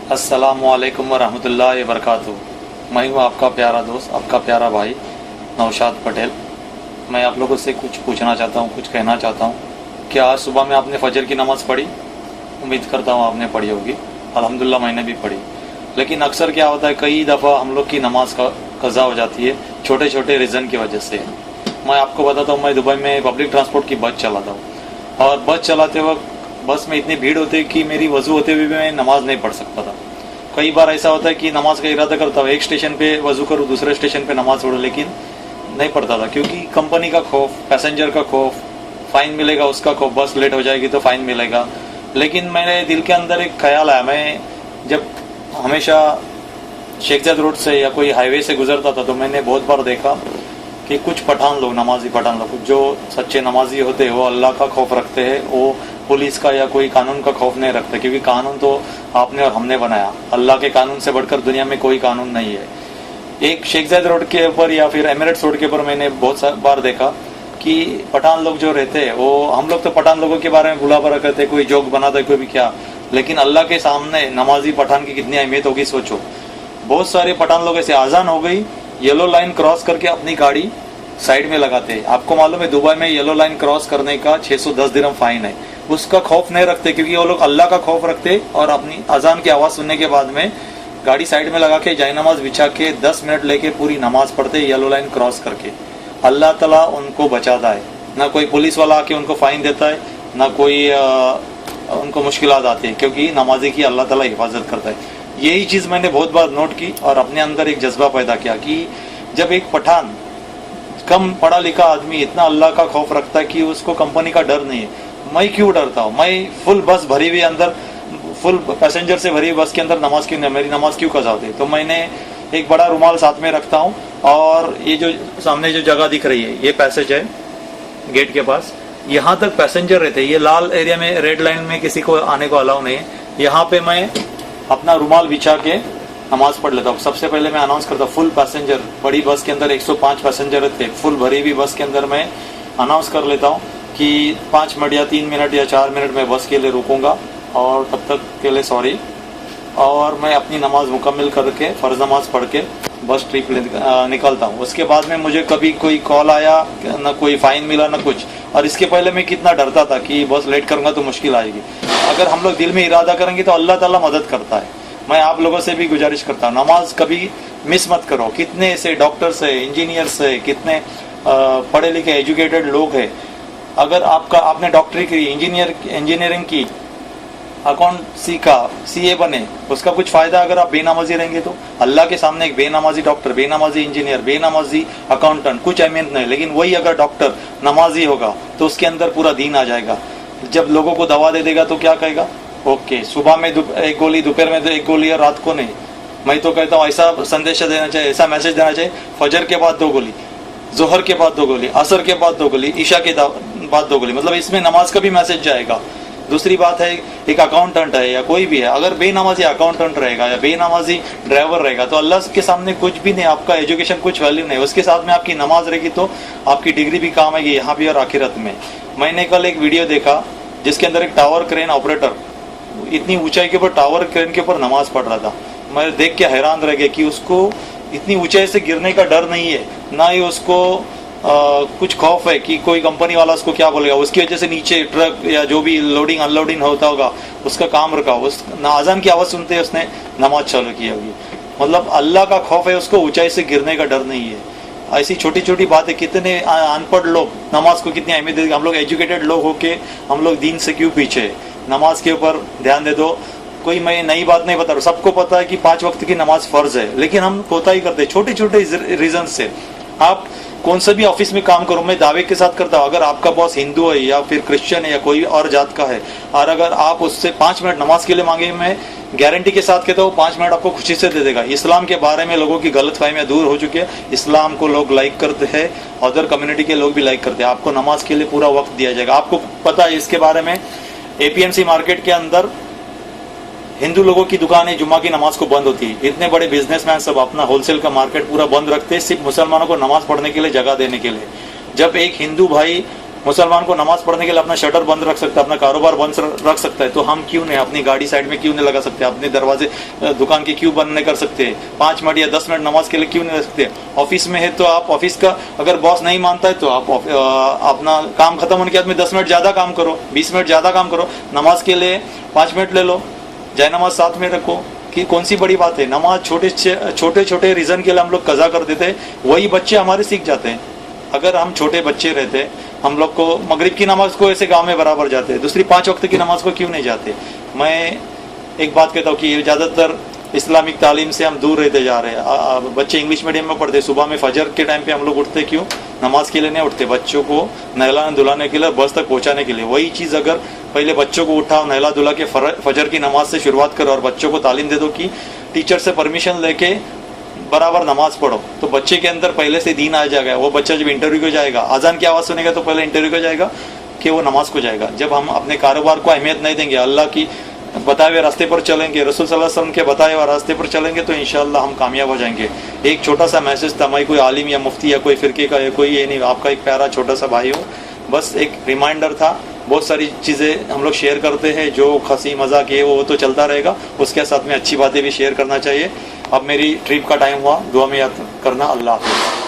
अस्सलामुअलैकुम वरहमतुल्लाहि वबरकातुहू। मैं हूँ आपका प्यारा दोस्त, आपका प्यारा भाई नौशाद पटेल। मैं आप लोगों से कुछ पूछना चाहता हूँ, कुछ कहना चाहता हूँ। क्या आज सुबह में आपने फजर की नमाज़ पढ़ी? उम्मीद करता हूँ आपने पढ़ी होगी। अल्हम्दुलिल्लाह मैंने भी पढ़ी। लेकिन अक्सर क्या होता है, कई दफ़ा हम लोग की नमाज का कज़ा हो जाती है छोटे छोटे रीज़न की वजह से। मैं आपको बताता हूँ, मैं दुबई में पब्लिक ट्रांसपोर्ट की बस चलाता हूँ और बस चलाते वक्त बस में इतनी भीड़ होती है कि मेरी वज़ू होते हुए भी मैं नमाज़ नहीं पढ़ सकता था। कई बार ऐसा होता है कि नमाज का इरादा करता हूँ, एक स्टेशन पे वज़ू करूँ, दूसरे स्टेशन पे नमाज पढ़ूँ, लेकिन नहीं पढ़ता था क्योंकि कंपनी का खौफ, पैसेंजर का खौफ, फ़ाइन मिलेगा उसका खौफ, बस लेट हो जाएगी तो फ़ाइन मिलेगा। लेकिन मेरे दिल के अंदर एक ख्याल आया, मैं जब हमेशा शेख ज़ायद रोड से या कोई हाईवे से गुजरता था तो मैंने बहुत बार देखा कि कुछ पठान लोग, नमाजी पठान लोग, जो सच्चे नमाजी होते हैं वो अल्लाह का खौफ रखते हैं, वो पुलिस का या कोई कानून का खौफ नहीं रखते, क्योंकि कानून तो आपने और हमने बनाया। अल्लाह के कानून से बढ़कर दुनिया में कोई कानून नहीं है। एक शेख ज़ायद रोड के ऊपर या फिर एमिरेट्स रोड के ऊपर मैंने बहुत बार देखा कि पठान लोग जो रहते हैं, वो हम लोग तो पठान लोगों के बारे में बुला भरा करते, कोई जोक बनाता है, कोई भी क्या, लेकिन अल्लाह के सामने नमाजी पठान की कितनी अहमियत होगी सोचो। बहुत सारे पठान लोग ऐसे, आज़ान हो गई, येलो लाइन क्रॉस करके अपनी गाड़ी साइड में लगाते हैं। आपको मालूम है दुबई में येलो लाइन क्रॉस करने का 610 दिरहम फाइन है। उसका खौफ नहीं रखते क्योंकि वो लोग अल्लाह का खौफ रखते और अपनी अजान की आवाज़ सुनने के बाद में गाड़ी साइड में लगा के जाय नमाज बिछा के 10 मिनट लेके पूरी नमाज पढ़ते येलो लाइन क्रॉस करके। अल्लाह ताला उनको बचाता है, ना कोई पुलिस वाला आके उनको फाइन देता है, ना कोई उनको मुश्किलात आती है, क्योंकि नमाजी की अल्लाह ताला हिफाजत करता है। यही चीज़ मैंने बहुत बार नोट की और अपने अंदर एक जज्बा पैदा किया कि जब एक पठान, कम पढ़ा लिखा आदमी इतना अल्लाह का खौफ रखता है कि उसको कंपनी का डर नहीं है, मैं क्यों डरता हूँ? मैं फुल बस भरी हुई अंदर, फुल पैसेंजर से भरी बस के अंदर नमाज क्यों नहीं, मेरी नमाज क्यों कज़ा होती? तो मैंने एक बड़ा रुमाल साथ में रखता हूँ और ये जो सामने जो जगह दिख रही है, ये पैसेज है गेट के पास, यहाँ तक पैसेंजर रहते हैं। ये लाल एरिया में, रेड लाइन में किसी को आने को अलाउ नहीं है। यहाँ पे मैं अपना रुमाल बिछा के नमाज पढ़ लेता हूँ। सबसे पहले मैं अनाउंस करता हूँ, फुल पैसेंजर, बड़ी बस के अंदर 105 पैसेंजर रहते, फुल भरी हुई बस के अंदर मैं अनाउंस कर लेता हूँ कि 5 मिनट या 3 मिनट या 4 मिनट में बस के लिए रुकूंगा और तब तक के लिए सॉरी। और मैं अपनी नमाज मुकम्मल करके फ़र्ज़ नमाज पढ़ के बस ट्रिप निकलता हूँ। उसके बाद में मुझे कभी कोई कॉल आया, ना कोई फ़ाइन मिला, ना कुछ। और इसके पहले मैं कितना डरता था कि बस लेट करूँगा तो मुश्किल आएगी। अगर हम लोग दिल में इरादा करेंगे तो अल्लाह ताला मदद करता है। मैं आप लोगों से भी गुजारिश करता हूँ, नमाज कभी मिस मत करो। कितने ऐसे डॉक्टर्स है, इंजीनियर्स है, कितने पढ़े लिखे एजुकेटेड लोग हैं। अगर आपने डॉक्टरी की, इंजीनियरिंग की, अकाउंट सीखा, सीए बने, उसका कुछ फ़ायदा अगर आप बेनमाजी रहेंगे तो? अल्लाह के सामने एक बेनमाजी डॉक्टर, बेनमाजी इंजीनियर, बेनमाजी अकाउंटेंट कुछ अहमियत नहीं, लेकिन वही अगर डॉक्टर नमाजी होगा तो उसके अंदर पूरा दीन आ जाएगा। जब लोगों को दवा दे देगा तो क्या कहेगा? ओके, सुबह में एक गोली, दोपहर में तो एक गोली और रात को नहीं। मैं तो कहता हूँ ऐसा संदेश देना चाहिए, ऐसा मैसेज देना चाहिए, फजर के बाद 2 गोली, जोहर के बाद 2 गोली, असर के बाद 2 गोली, ईशा के बाद 2 गोली, मतलब इसमें नमाज का भी मैसेज जाएगा। दूसरी बात है, एक अकाउंटेंट है या कोई भी है, अगर बेनमाजी अकाउंटेंट रहेगा या बेनमाजी ड्राइवर रहेगा तो अल्लाह के सामने कुछ भी नहीं, आपका एजुकेशन कुछ वैल्यू नहीं। उसके साथ में आपकी नमाज रहेगी तो आपकी डिग्री भी काम आएगी यहाँ भी और आखिरत में। मैंने कल एक वीडियो देखा जिसके अंदर एक टावर क्रेन ऑपरेटर इतनी ऊंचाई के ऊपर टावर क्रेन के ऊपर नमाज पढ़ रहा था। मैं देख के हैरान रह गया कि उसको इतनी ऊंचाई से गिरने का डर नहीं है, ना ही उसको कुछ खौफ है कि कोई कंपनी वाला उसको क्या बोलेगा। उसकी वजह से नीचे ट्रक या जो भी लोडिंग अनलोडिंग होता होगा उसका काम रखा, उस आज़ान की आवाज़ सुनते उसने नमाज चालू की होगी। मतलब अल्लाह का खौफ है, उसको ऊंचाई से गिरने का डर नहीं है। ऐसी छोटी छोटी बातें, कितने अनपढ़ लोग नमाज को कितनी अहमियत देते, हम लोग एजुकेटेड लोग होके हम लोग दीन से क्यों पीछे? नमाज के ऊपर ध्यान दे दो। कोई मैं नई बात नहीं बता रहा, सबको पता है कि 5 वक्त की नमाज फ़र्ज है, लेकिन हम कोताही करते हैं छोटे छोटे रीज़न से। आप कौन सा भी ऑफिस में काम करो, मैं दावे के साथ करता हूँ, अगर आपका बॉस हिंदू है या फिर क्रिश्चियन है या कोई और जात का है, और अगर आप उससे 5 मिनट नमाज के लिए मांगे, मैं गारंटी के साथ कहता हूँ 5 मिनट आपको खुशी से दे देगा। इस्लाम के बारे में लोगों की गलतफहमियां दूर हो चुकी है। इस्लाम को लोग लाइक करते हैं, अदर कम्युनिटी के लोग भी लाइक करते हैं। आपको नमाज के लिए पूरा वक्त दिया जाएगा। आपको पता है इसके बारे में, एपीएमसी मार्केट के अंदर हिंदू लोगों की दुकानें जुम्मा की नमाज को बंद होती है। इतने बड़े बिजनेसमैन सब अपना होलसेल का मार्केट पूरा बंद रखते हैं सिर्फ मुसलमानों को नमाज पढ़ने के लिए, जगह देने के लिए। जब एक हिंदू भाई मुसलमान को नमाज पढ़ने के लिए अपना शटर बंद रख सकता है, अपना कारोबार बंद रख सकता है, तो हम क्यों नहीं अपनी गाड़ी साइड में क्यों नहीं लगा सकते, अपने दरवाजे दुकान के क्यों बंद नहीं कर सकते, 5 मिनट या 10 मिनट नमाज के लिए क्यों नहीं रख सकते। ऑफिस में है तो आप ऑफिस का अगर बॉस नहीं मानता है तो आप अपना काम खत्म होने के बाद में 10 मिनट ज्यादा काम करो, 20 मिनट ज्यादा काम करो, नमाज के लिए 5 मिनट ले लो, जय नमाज साथ में रखो, कि कौन सी बड़ी बात है। नमाज छोटे छोटे रीजन के लिए हम लोग कज़ा कर देते हैं, वही बच्चे हमारे सीख जाते हैं। अगर हम छोटे बच्चे रहते, हम लोग को मगरिब की नमाज को ऐसे गांव में बराबर जाते, दूसरी 5 वक्त की नमाज को क्यों नहीं जाते। मैं एक बात कहता हूँ कि ज़्यादातर इस्लामिक तालीम से हम दूर रहते जा रहे हैं। बच्चे इंग्लिश मीडियम में पढ़ते, सुबह में फजर के टाइम पे हम लोग उठते, क्यों, नमाज के लिए नहीं उठते, बच्चों को नहलाने धुलाने के लिए, बस तक पहुंचाने के लिए। वही चीज़ अगर पहले बच्चों को उठाओ, नहला धुला के फजर की नमाज से शुरुआत करो और बच्चों को तालीम दे दो कि टीचर से परमिशन लेके बराबर नमाज पढ़ो, तो बच्चे के अंदर पहले से दीन आ जाएगा। वो बच्चा जब इंटरव्यू को जाएगा, अजान की आवाज़ सुनेगा तो पहले इंटरव्यू को जाएगा कि वो नमाज को जाएगा। जब हम अपने कारोबार को अहमियत नहीं देंगे, अल्लाह की बताए हुए रास्ते पर चलेंगे, रसूल सल्लल्लाहु अलैहि वसल्लम के बताए हुए रास्ते पर चलेंगे, तो इंशाअल्लाह हम कामयाब हो जाएंगे। एक छोटा सा मैसेज था, मैं कोई आलिम या मुफ्ती या कोई फिरके का, कोई ये नहीं, आपका एक प्यारा छोटा सा भाई हो, बस एक रिमाइंडर था। बहुत सारी चीज़ें हम लोग शेयर करते हैं, जो हंसी मजाक ये वो तो चलता रहेगा, उसके साथ में अच्छी बातें भी शेयर करना चाहिए। अब मेरी ट्रिप का टाइम हुआ, दुआ में याद करना। अल्लाह हाफ़िज़।